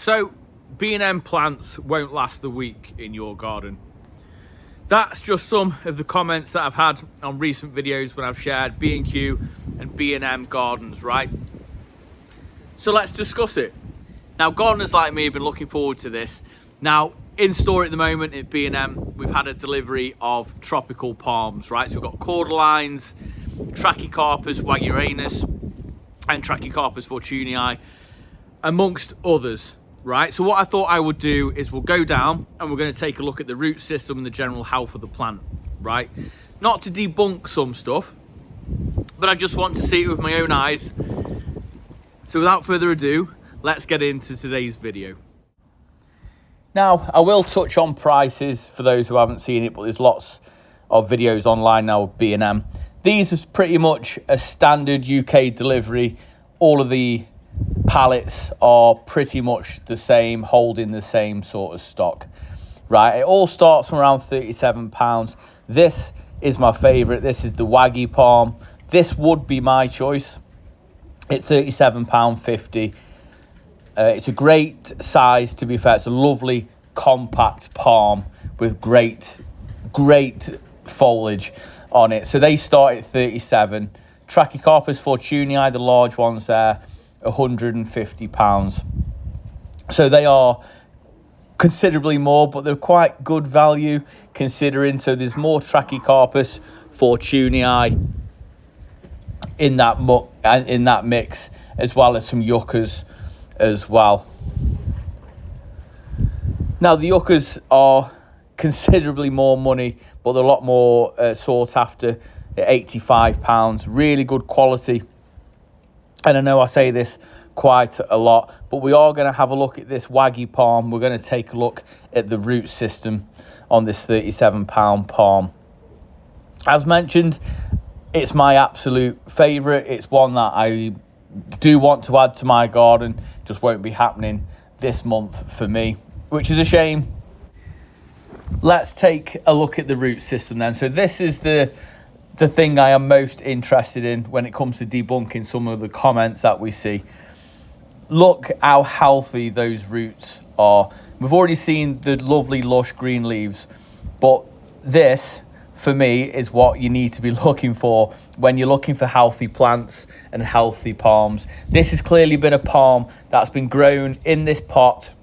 So B&M plants won't last the week in your garden. That's just some of the comments that I've had on recent videos when I've shared B&Q and B&M gardens, right? So let's discuss it. Now, gardeners like me have been looking forward to this. Now, in store at the moment at B&M, we've had a delivery of tropical palms, right? So we've got Cordylines, Trachycarpus vagueranus, and Trachycarpus fortunei, amongst others, right? So what I thought I would do is we'll go down and we're going to take a look at the root system and the general health of the plant, right? Not to debunk some stuff, but I just want to see it with my own eyes. So without further ado, let's get into today's video. Now, I will touch on prices for those who haven't seen it, but there's lots of videos online now with B&M. These is pretty much a standard UK delivery. All of the pallets are pretty much the same, holding the same sort of stock, right? It all starts from around £37. This is my favourite. This is the Waggy Palm. This would be my choice at £37.50. It's a great size, to be fair. It's a lovely compact palm with great foliage on it. So they start at 37. Trachycarpus fortunei, the large ones there, £150. So they are considerably more, but they're quite good value considering. So there's more Trachycarpus fortunei in that mix, as well as some yuccas as well. Now, the yuccas are considerably more money, but they're a lot more sought after at £85. Really good quality. And I know I say this quite a lot, but we are going to have a look at this Waggy palm. We're going to take a look at the root system on this £37 palm. As mentioned, it's my absolute favourite. It's one that I do want to add to my garden. Just won't be happening this month for me, which is a shame. Let's take a look at the root system then. So this is the thing I am most interested in when it comes to debunking some of the comments that we see. Look how healthy those roots are. We've already seen the lovely lush green leaves, but this, for me, is what you need to be looking for when you're looking for healthy plants and healthy palms. This has clearly been a palm that's been grown in this pot.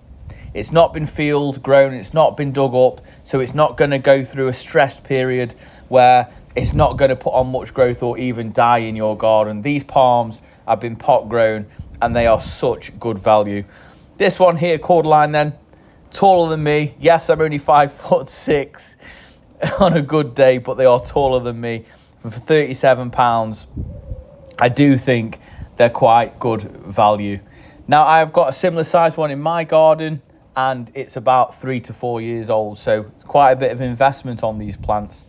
It's not been field grown, it's not been dug up, so it's not going to go through a stressed period where it's not going to put on much growth or even die in your garden. These palms have been pot grown and they are such good value. This one here, Cordyline then, taller than me. Yes, I'm only 5'6" on a good day, but they are taller than me. And for £37, I do think they're quite good value. Now, I've got a similar size one in my garden, and it's about 3 to 4 years old, so it's quite a bit of investment on these plants.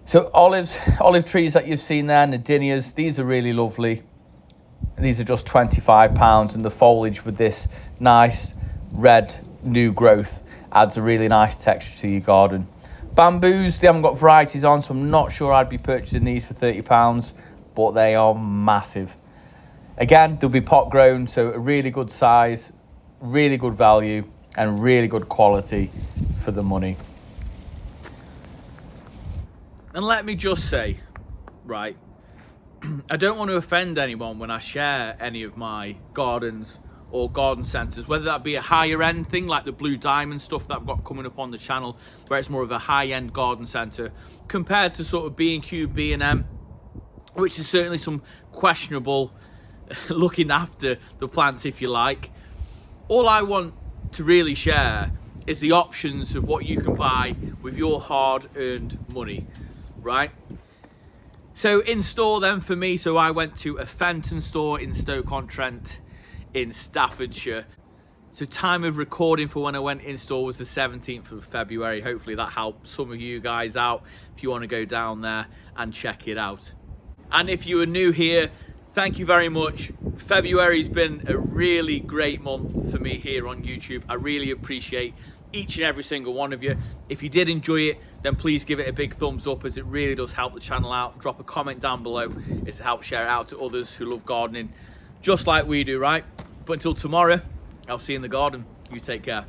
So olive trees that you've seen there, Nadinias, these are really lovely. These are just £25, and the foliage with this nice red new growth adds a really nice texture to your garden. Bamboos, they haven't got varieties on, so I'm not sure I'd be purchasing these for £30, but they are massive. Again, they'll be pot grown, so a really good size, really good value, and really good quality for the money. And let me just say, right, I don't want to offend anyone when I share any of my gardens or garden centres, whether that be a higher end thing like the Blue Diamond stuff that I've got coming up on the channel, where it's more of a high end garden centre, compared to sort of B&Q, B&M, which is certainly some questionable looking after the plants, if you like. All I want to really share is the options of what you can buy with your hard-earned money, right? So in store then for me, so I went to a Fenton store in Stoke-on-Trent in Staffordshire. So time of recording for when I went in store was the 17th of February. Hopefully that helped some of you guys out if you want to go down there and check it out. And if you are new here, thank you very much. February's been a really great month for me here on YouTube. I really appreciate each and every single one of you. If you did enjoy it, then please give it a big thumbs up, as it really does help the channel out. Drop a comment down below, as it helps share it out to others who love gardening just like we do, right? But until tomorrow, I'll see you in the garden. You take care.